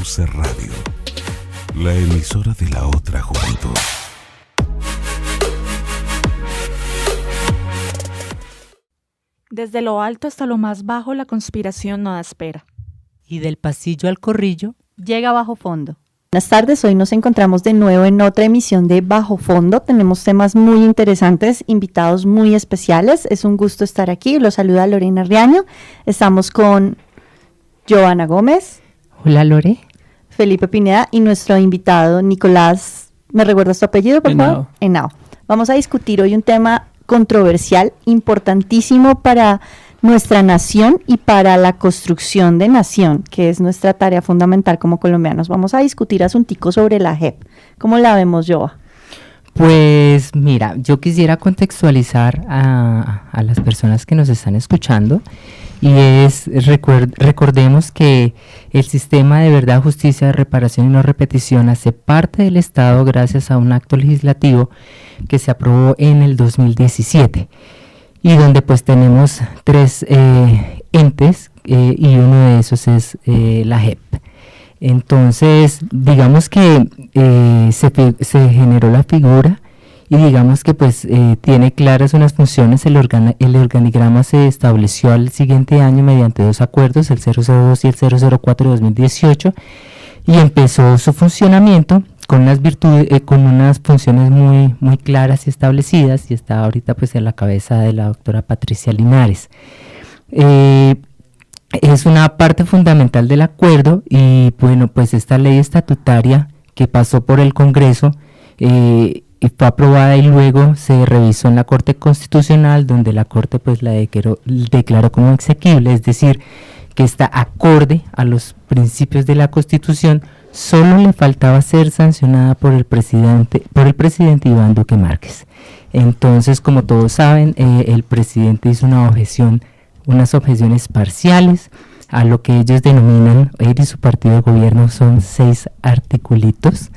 UC Radio, la emisora de la otra juventud. Desde lo alto hasta lo más bajo, la conspiración no da espera. Y del pasillo al corrillo, llega Bajo Fondo. Buenas tardes, hoy nos encontramos de nuevo en otra emisión de Bajo Fondo. Tenemos temas muy interesantes, invitados muy especiales. Es un gusto estar aquí. Los saluda Lorena Riaño. Estamos con Joana Gómez. Hola, Lore. Felipe Pineda y nuestro invitado Nicolás, ¿me recuerdas tu apellido, por favor? Henao. Vamos a discutir hoy un tema controversial, importantísimo para nuestra nación y para la construcción de nación, que es nuestra tarea fundamental como colombianos. Vamos a discutir asunticos sobre la JEP. ¿Cómo la vemos, Joa? Pues mira, yo quisiera contextualizar a las personas que nos están escuchando y recordemos que el sistema de verdad, justicia, reparación y no repetición hace parte del Estado gracias a un acto legislativo que se aprobó en el 2017 y donde pues tenemos tres entes y uno de esos es la JEP. Entonces, digamos que se generó la figura y digamos que pues tiene claras unas funciones. El organigrama se estableció al siguiente año mediante dos acuerdos, el 002 y el 004 de 2018, y empezó su funcionamiento con unas virtudes, con unas funciones muy, muy claras y establecidas, y está ahorita pues en la cabeza de la doctora Patricia Linares. Es una parte fundamental del acuerdo y bueno, pues esta ley estatutaria que pasó por el Congreso y fue aprobada y luego se revisó en la Corte Constitucional, donde la Corte pues la declaró como exequible, es decir, que está acorde a los principios de la Constitución. Solo le faltaba ser sancionada por el presidente Iván Duque Márquez. Entonces, como todos saben, el presidente hizo unas objeciones parciales a lo que ellos denominan, él y su partido de gobierno, son 6 articulitos,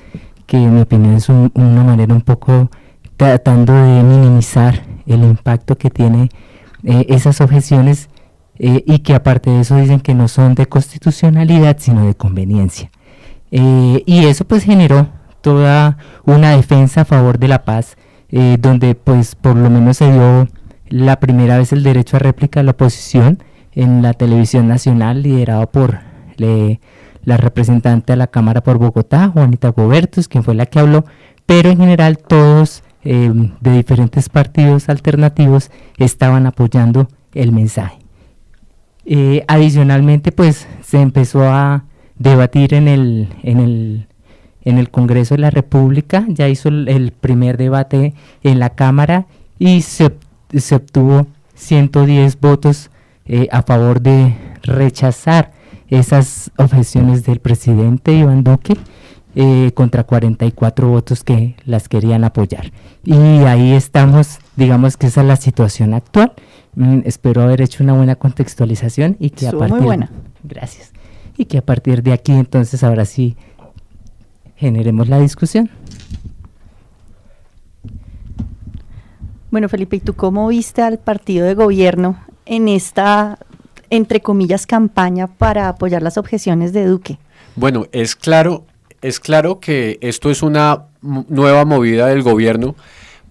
que en mi opinión es una manera un poco tratando de minimizar el impacto que tiene esas objeciones y que aparte de eso dicen que no son de constitucionalidad sino de conveniencia. Y eso pues generó toda una defensa a favor de la paz, donde pues por lo menos se dio la primera vez el derecho a réplica a la oposición en la televisión nacional, liderado por la representante a la Cámara por Bogotá, Juanita Gobertus, quien fue la que habló, pero en general todos de diferentes partidos alternativos estaban apoyando el mensaje. Adicionalmente pues se empezó a debatir en el Congreso de la República, ya hizo el primer debate en la Cámara y se obtuvo 110 votos a favor de rechazar esas objeciones del presidente Iván Duque contra 44 votos que las querían apoyar. Y ahí estamos, digamos que esa es la situación actual. Espero haber hecho una buena contextualización y que muy buena. Gracias. Y que a partir de aquí entonces ahora sí generemos la discusión. Bueno, Felipe, ¿y tú cómo viste al partido de gobierno en esta, entre comillas, campaña para apoyar las objeciones de Duque? Bueno, es claro que esto es una nueva movida del gobierno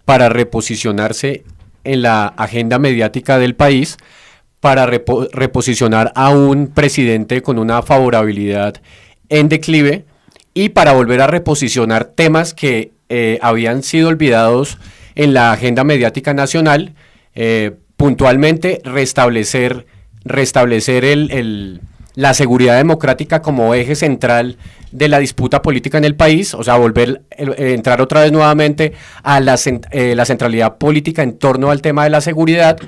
para reposicionarse en la agenda mediática del país, para reposicionar a un presidente con una favorabilidad en declive y para volver a reposicionar temas que habían sido olvidados en la agenda mediática nacional, puntualmente restablecer la seguridad democrática como eje central de la disputa política en el país, o sea, entrar otra vez nuevamente a la centralidad política en torno al tema de la seguridad,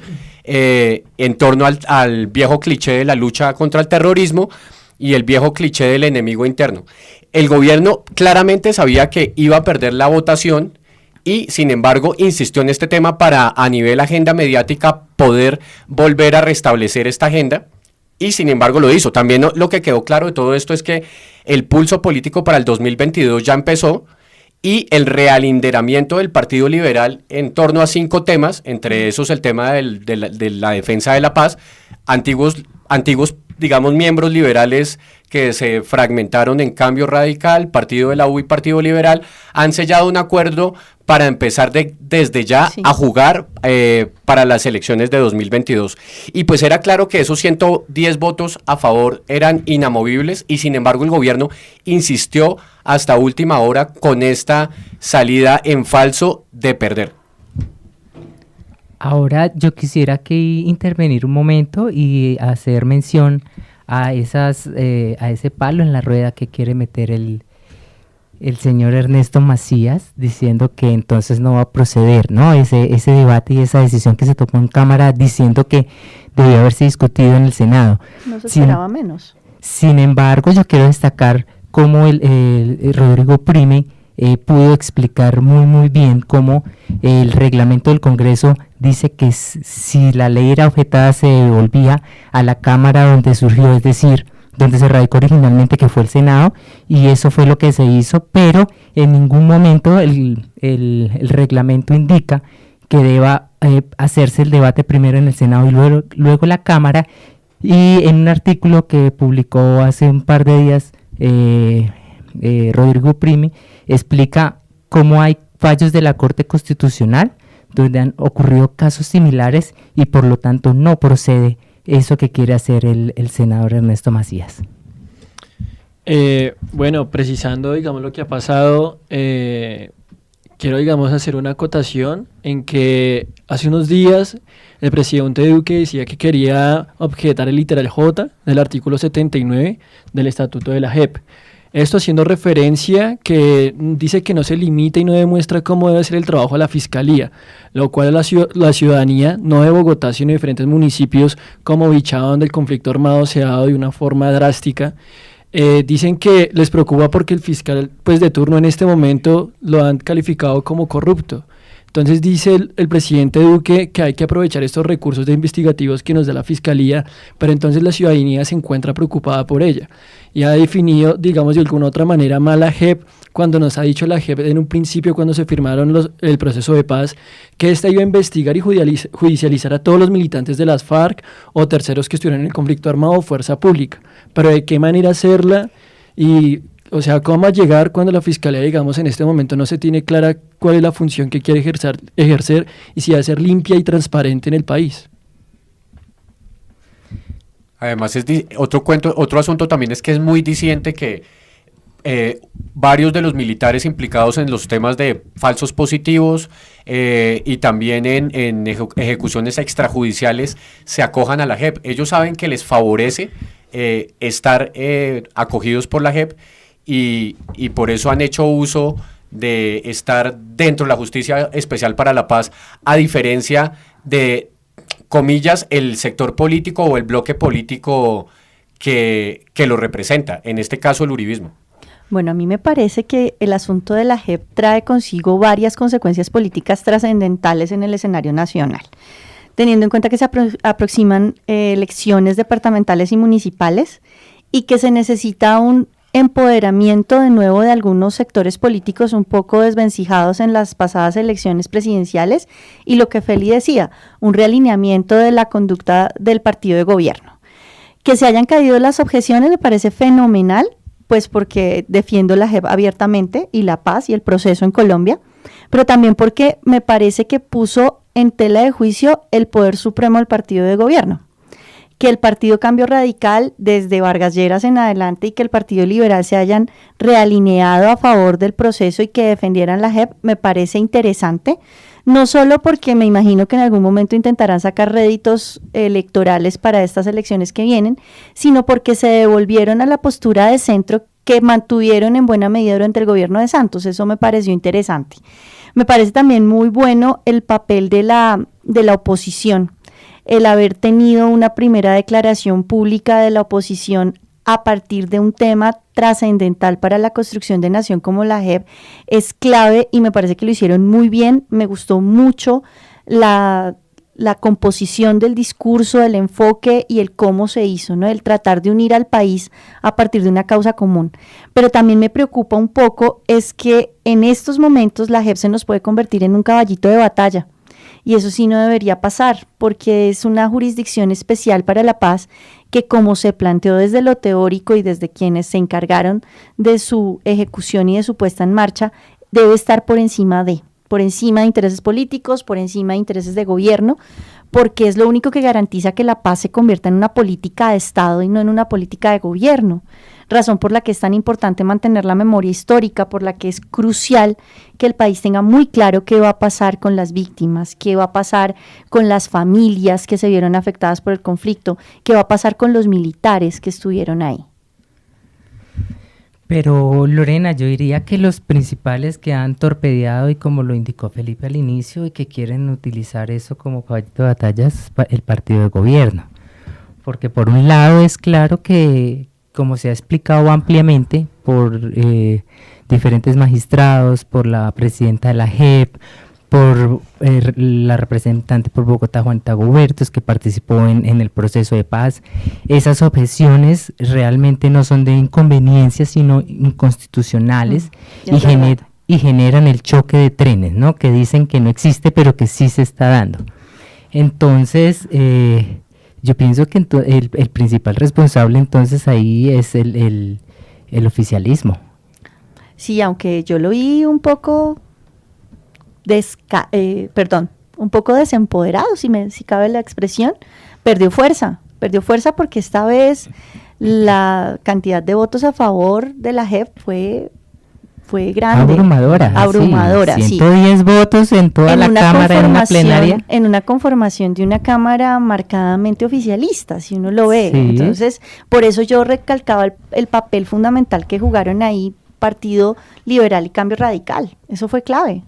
en torno al viejo cliché de la lucha contra el terrorismo y el viejo cliché del enemigo interno. El gobierno claramente sabía que iba a perder la votación y, sin embargo, insistió en este tema para, a nivel agenda mediática, poder volver a restablecer esta agenda. Y sin embargo lo hizo. También lo que quedó claro de todo esto es que el pulso político para el 2022 ya empezó y el realinderamiento del Partido Liberal en torno a 5 temas, entre esos el tema de la defensa de la paz, antiguos digamos, miembros liberales que se fragmentaron en Cambio Radical, Partido de la U y Partido Liberal, han sellado un acuerdo para empezar desde ya a jugar para las elecciones de 2022. Y pues era claro que esos 110 votos a favor eran inamovibles y sin embargo el gobierno insistió hasta última hora con esta salida en falso de perder. Ahora yo quisiera intervenir un momento y hacer mención a ese palo en la rueda que quiere meter el señor Ernesto Macías, diciendo que entonces no va a proceder, ¿no? Ese debate y esa decisión que se tomó en Cámara, diciendo que debió haberse discutido en el Senado. No se esperaba menos. Sin embargo, yo quiero destacar cómo el Rodrigo Prime pudo explicar muy bien cómo el reglamento del Congreso dice que si la ley era objetada se devolvía a la Cámara donde surgió, es decir, donde se radicó originalmente, que fue el Senado, y eso fue lo que se hizo, pero en ningún momento el reglamento indica que deba hacerse el debate primero en el Senado y luego la Cámara. Y en un artículo que publicó hace un par de días Rodrigo Prime explica cómo hay fallos de la Corte Constitucional donde han ocurrido casos similares y por lo tanto no procede eso que quiere hacer el senador Ernesto Macías. Bueno, precisando, digamos, lo que ha pasado, quiero, digamos, hacer una acotación en que hace unos días el presidente Duque decía que quería objetar el literal J del artículo 79 del Estatuto de la JEP. Esto haciendo referencia que dice que no se limita y no demuestra cómo debe ser el trabajo a la Fiscalía, lo cual la ciudadanía, no de Bogotá, sino de diferentes municipios como Bichada, donde el conflicto armado se ha dado de una forma drástica, dicen que les preocupa porque el fiscal pues de turno en este momento lo han calificado como corrupto. Entonces dice el presidente Duque que hay que aprovechar estos recursos investigativos que nos da la Fiscalía, pero entonces la ciudadanía se encuentra preocupada por ella. Y ha definido, digamos, de alguna otra manera mal la JEP, cuando nos ha dicho la JEP en un principio, cuando se firmaron el proceso de paz, que esta iba a investigar y judicializar a todos los militantes de las FARC o terceros que estuvieran en el conflicto armado o fuerza pública. Pero ¿de qué manera hacerla? Y o sea, ¿cómo va a llegar cuando la Fiscalía, digamos, en este momento no se tiene clara cuál es la función que quiere ejercer y si va a ser limpia y transparente en el país? Además, otro asunto también es que es muy diciente que varios de los militares implicados en los temas de falsos positivos y también en ejecuciones extrajudiciales se acojan a la JEP. Ellos saben que les favorece estar acogidos por la JEP y por eso han hecho uso de estar dentro de la Justicia Especial para la Paz, a diferencia de, comillas, el sector político o el bloque político que lo representa, en este caso el uribismo. Bueno, a mí me parece que el asunto de la JEP trae consigo varias consecuencias políticas trascendentales en el escenario nacional, teniendo en cuenta que se aproximan elecciones departamentales y municipales y que se necesita un empoderamiento de nuevo de algunos sectores políticos un poco desvencijados en las pasadas elecciones presidenciales y lo que Feli decía, un realineamiento de la conducta del partido de gobierno. Que se hayan caído las objeciones me parece fenomenal, pues porque defiendo la JEP abiertamente y la paz y el proceso en Colombia, pero también porque me parece que puso en tela de juicio el poder supremo del partido de gobierno. Que el Partido Cambio Radical, desde Vargas Lleras en adelante, y que el Partido Liberal se hayan realineado a favor del proceso y que defendieran la JEP, me parece interesante, no solo porque me imagino que en algún momento intentarán sacar réditos electorales para estas elecciones que vienen, sino porque se devolvieron a la postura de centro que mantuvieron en buena medida durante el gobierno de Santos. Eso me pareció interesante. Me parece también muy bueno el papel de la oposición, el haber tenido una primera declaración pública de la oposición a partir de un tema trascendental para la construcción de nación como la JEP es clave y me parece que lo hicieron muy bien. Me gustó mucho la composición del discurso, el enfoque y el cómo se hizo, ¿no? El tratar de unir al país a partir de una causa común. Pero también me preocupa un poco es que en estos momentos la JEP se nos puede convertir en un caballito de batalla. Y eso sí no debería pasar, porque es una jurisdicción especial para la paz que como se planteó desde lo teórico y desde quienes se encargaron de su ejecución y de su puesta en marcha, debe estar por encima de intereses políticos, por encima de intereses de gobierno, porque es lo único que garantiza que la paz se convierta en una política de Estado y no en una política de gobierno. Razón por la que es tan importante mantener la memoria histórica, por la que es crucial que el país tenga muy claro qué va a pasar con las víctimas, qué va a pasar con las familias que se vieron afectadas por el conflicto, qué va a pasar con los militares que estuvieron ahí. Pero Lorena, yo diría que los principales que han torpedeado, y como lo indicó Felipe al inicio, y que quieren utilizar eso como caballito de batalla, es el partido de gobierno. Porque por un lado es claro que, como se ha explicado ampliamente por diferentes magistrados, por la presidenta de la JEP, por la representante por Bogotá, Juanita Gobertos, que participó en el proceso de paz, esas objeciones realmente no son de inconveniencia, sino inconstitucionales, y generan el choque de trenes, ¿no? Que dicen que no existe, pero que sí se está dando. Entonces, yo pienso que el principal responsable entonces ahí es el oficialismo. Sí, aunque yo lo vi un poco un poco desempoderado, si cabe la expresión, perdió fuerza porque esta vez la cantidad de votos a favor de la JEP fue grande. Abrumadora, sí. 110 votos en toda la Cámara, en una plenaria. En una conformación de una Cámara marcadamente oficialista, si uno lo ve. Sí. Entonces, por eso yo recalcaba el papel fundamental que jugaron ahí Partido Liberal y Cambio Radical. Eso fue clave.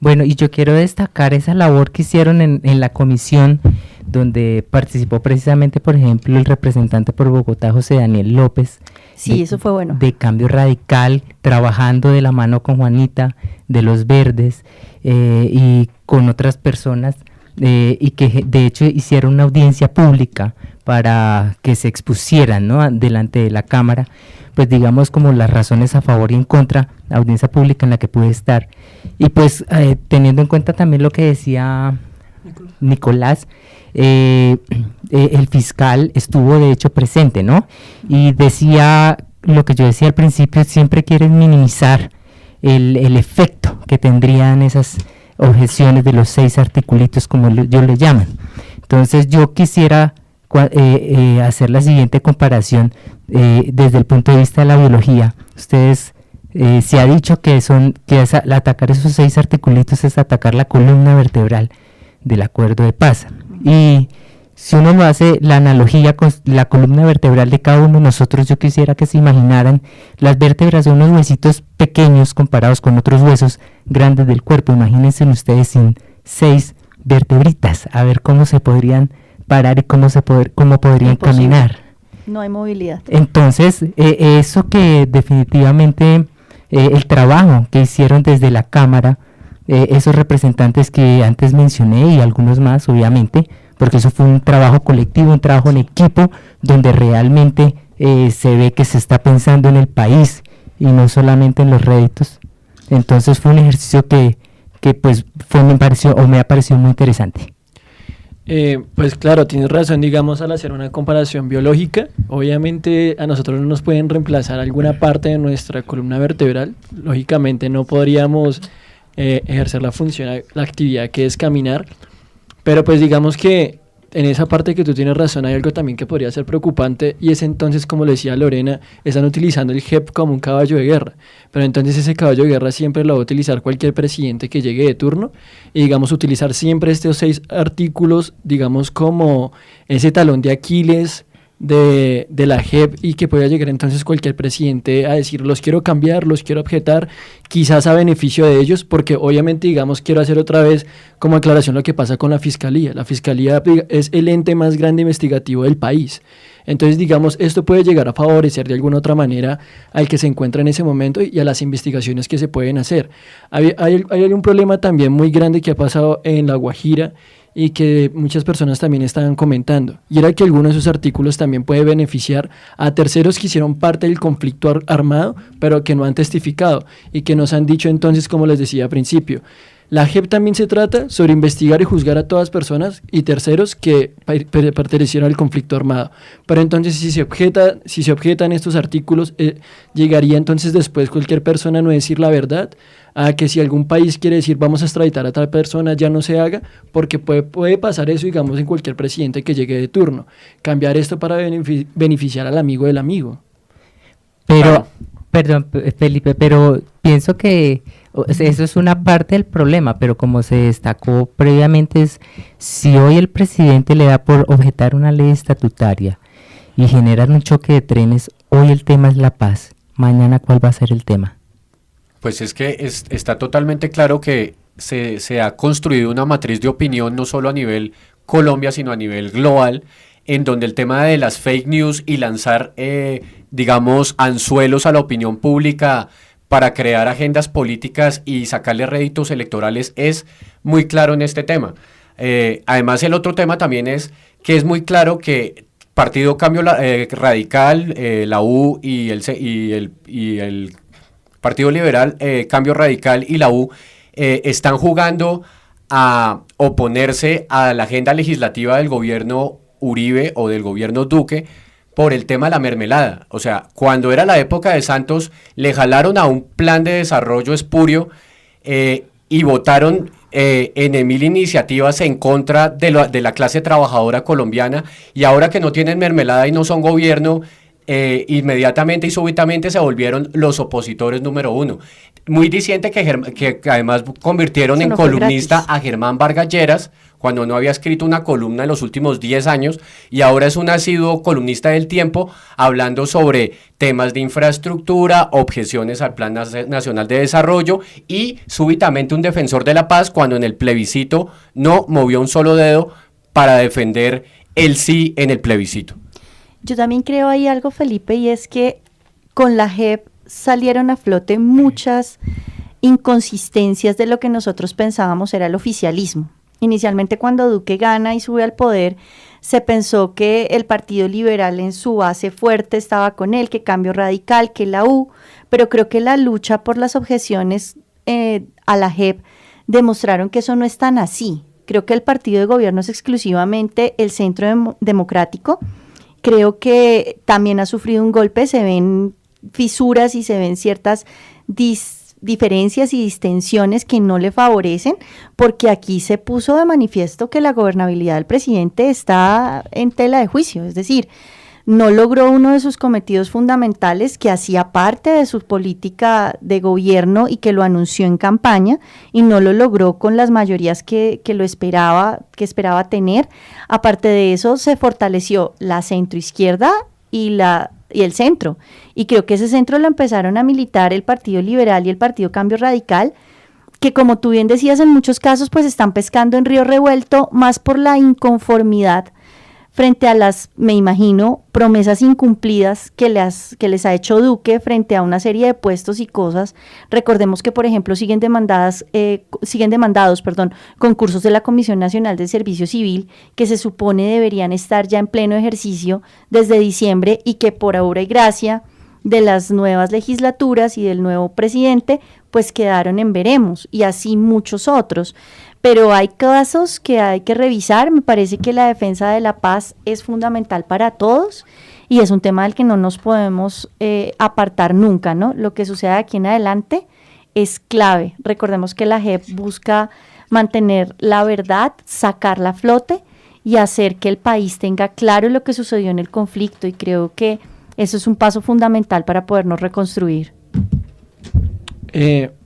Bueno, y yo quiero destacar esa labor que hicieron en la comisión, donde participó precisamente, por ejemplo, el representante por Bogotá, José Daniel López. Sí, eso fue bueno. De Cambio Radical, trabajando de la mano con Juanita, de los Verdes, y con otras personas, y que de hecho hicieron una audiencia pública para que se expusieran, ¿no?, delante de la Cámara, pues digamos como las razones a favor y en contra, audiencia pública en la que pude estar. Y pues teniendo en cuenta también lo que decía Nicolás, el fiscal estuvo de hecho presente, ¿no? Y decía lo que yo decía al principio, siempre quieren minimizar el efecto que tendrían esas objeciones de los 6 articulitos, como yo le llaman. Entonces yo quisiera hacer la siguiente comparación desde el punto de vista de la biología. Ustedes, se ha dicho que atacar esos 6 articulitos es atacar la columna vertebral del acuerdo de paz. Y si uno lo hace, la analogía con la columna vertebral de cada uno de nosotros, yo quisiera que se imaginaran las vértebras de unos huesitos pequeños comparados con otros huesos grandes del cuerpo. Imagínense ustedes sin 6 vertebritas, a ver cómo se podrían parar y cómo podrían caminar. No hay movilidad. Entonces, eso que definitivamente el trabajo que hicieron desde la Cámara, esos representantes que antes mencioné y algunos más, obviamente, porque eso fue un trabajo colectivo, un trabajo en equipo, donde realmente se ve que se está pensando en el país y no solamente en los réditos. Entonces fue un ejercicio que pues me ha parecido muy interesante. Pues claro, tienes razón, digamos, al hacer una comparación biológica, obviamente a nosotros no nos pueden reemplazar alguna parte de nuestra columna vertebral, lógicamente no podríamos ejercer la función, la actividad que es caminar, pero pues digamos que en esa parte que tú tienes razón hay algo también que podría ser preocupante, y es entonces, como le decía Lorena, están utilizando el JEP como un caballo de guerra, pero entonces ese caballo de guerra siempre lo va a utilizar cualquier presidente que llegue de turno, y digamos utilizar siempre estos 6 artículos, digamos como ese talón de Aquiles de la JEP, y que pueda llegar entonces cualquier presidente a decir los quiero cambiar, los quiero objetar, quizás a beneficio de ellos, porque obviamente digamos quiero hacer otra vez como aclaración lo que pasa con la Fiscalía. La Fiscalía es el ente más grande investigativo del país, entonces digamos esto puede llegar a favorecer de alguna otra manera al que se encuentra en ese momento y a las investigaciones que se pueden hacer. Hay un problema también muy grande que ha pasado en La Guajira y que muchas personas también estaban comentando, y era que algunos de esos artículos también puede beneficiar a terceros que hicieron parte del conflicto armado, pero que no han testificado y que nos han dicho entonces, como les decía al principio, La JEP también se trata sobre investigar y juzgar a todas personas y terceros que pertenecieron al conflicto armado. Pero entonces si se objetan estos artículos, llegaría entonces después cualquier persona a no decir la verdad, a que si algún país quiere decir vamos a extraditar a tal persona ya no se haga, porque puede pasar eso, digamos, en cualquier presidente que llegue de turno. Cambiar esto para beneficiar al amigo del amigo. Pero, perdón, Felipe, pero pienso que eso es una parte del problema, pero como se destacó previamente, es si hoy el presidente le da por objetar una ley estatutaria y generar un choque de trenes, hoy el tema es la paz, mañana ¿cuál va a ser el tema? Pues es que está totalmente claro que se ha construido una matriz de opinión no solo a nivel Colombia, sino a nivel global, en donde el tema de las fake news y lanzar, digamos, anzuelos a la opinión pública para crear agendas políticas y sacarle réditos electorales es muy claro en este tema. Además, el otro tema también es que es muy claro que Partido Cambio Radical, la U y el Partido Liberal, Cambio Radical y la U están jugando a oponerse a la agenda legislativa del gobierno Uribe o del gobierno Duque por el tema de la mermelada. O sea, cuando era la época de Santos, le jalaron a un plan de desarrollo espurio y votaron en 1000 iniciativas en contra de la clase trabajadora colombiana, y ahora que no tienen mermelada y no son gobierno, inmediatamente y súbitamente se volvieron los opositores número uno. Muy diciente que además convirtieron en columnista a Germán Vargas Lleras, cuando no había escrito una columna en los últimos 10 años, y ahora es un asiduo columnista del Tiempo, hablando sobre temas de infraestructura, objeciones al Plan Nacional de Desarrollo, y súbitamente un defensor de la paz, cuando en el plebiscito no movió un solo dedo para defender el sí en el plebiscito. Yo también creo ahí algo, Felipe, y es que con la JEP salieron a flote muchas inconsistencias de lo que nosotros pensábamos era el oficialismo. Inicialmente, cuando Duque gana y sube al poder, se pensó que el Partido Liberal en su base fuerte estaba con él, que Cambio Radical, que la U, pero creo que la lucha por las objeciones a la JEP demostraron que eso no es tan así. Creo que el partido de gobierno es exclusivamente el Centro Democrático. Creo que también ha sufrido un golpe, se ven fisuras y se ven ciertas diferencias y distensiones que no le favorecen, porque aquí se puso de manifiesto que la gobernabilidad del presidente está en tela de juicio, es decir, no logró uno de sus cometidos fundamentales que hacía parte de su política de gobierno y que lo anunció en campaña, y no lo logró con las mayorías que esperaba tener. Aparte de eso, se fortaleció la centroizquierda y el centro, y creo que ese centro lo empezaron a militar el Partido Liberal y el Partido Cambio Radical, que como tú bien decías, en muchos casos pues están pescando en río revuelto, más por la inconformidad frente a las, me imagino, promesas incumplidas que les ha hecho Duque frente a una serie de puestos y cosas. Recordemos que, por ejemplo, siguen demandados, concursos de la Comisión Nacional del Servicio Civil, que se supone deberían estar ya en pleno ejercicio desde diciembre, y que por obra y gracia de las nuevas legislaturas y del nuevo presidente, pues quedaron en veremos, y así muchos otros. Pero hay casos que hay que revisar. Me parece que la defensa de la paz es fundamental para todos y es un tema del que no nos podemos apartar nunca, ¿no? Lo que suceda aquí en adelante es clave. Recordemos que la JEP busca mantener la verdad, sacarla a flote y hacer que el país tenga claro lo que sucedió en el conflicto, y creo que eso es un paso fundamental para podernos reconstruir.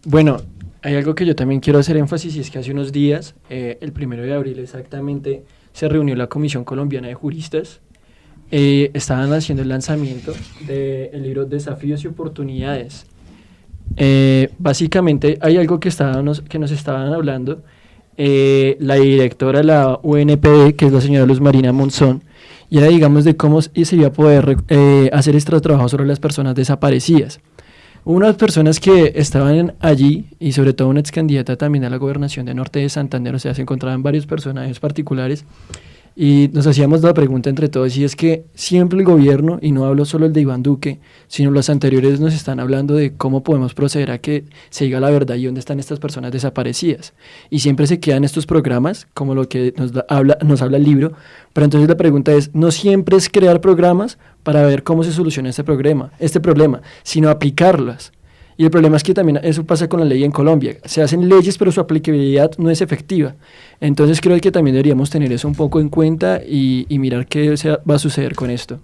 Bueno, hay algo que yo también quiero hacer énfasis, y es que hace unos días, el 1 de abril exactamente, se reunió la Comisión Colombiana de Juristas. Estaban haciendo el lanzamiento del libro Desafíos y Oportunidades. Básicamente hay algo que nos estaban hablando, la directora de la UNPD, que es la señora Luz Marina Monzón, y era, digamos, de cómo se iba a poder hacer este trabajo sobre las personas desaparecidas. Unas personas que estaban allí, y sobre todo una ex candidata también a la gobernación de Norte de Santander, o sea, se encontraban varios personajes particulares, Y nos hacíamos la pregunta entre todos, y es que siempre el gobierno, y no hablo solo el de Iván Duque, sino los anteriores nos están hablando de cómo podemos proceder a que se diga la verdad y dónde están estas personas desaparecidas. Y siempre se quedan estos programas, como lo que nos habla el libro, pero entonces la pregunta es, no siempre es crear programas para ver cómo se soluciona este problema, sino aplicarlas. Y el problema es que también eso pasa con la ley en Colombia. Se hacen leyes, pero su aplicabilidad no es efectiva. Entonces creo que también deberíamos tener eso un poco en cuenta y mirar qué va a suceder con esto.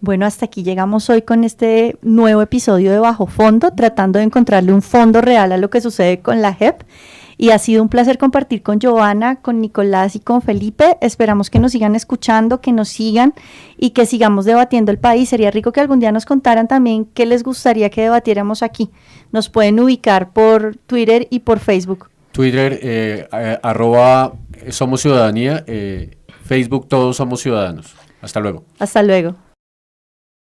Bueno, hasta aquí llegamos hoy con este nuevo episodio de Bajo Fondo, tratando de encontrarle un fondo real a lo que sucede con la JEP. Y ha sido un placer compartir con Giovanna, con Nicolás y con Felipe. Esperamos que nos sigan escuchando, que nos sigan y que sigamos debatiendo el país. Sería rico que algún día nos contaran también qué les gustaría que debatiéramos aquí. Nos pueden ubicar por Twitter y por Facebook. Twitter, @Somos Ciudadanía, Facebook Todos Somos Ciudadanos. Hasta luego. Hasta luego.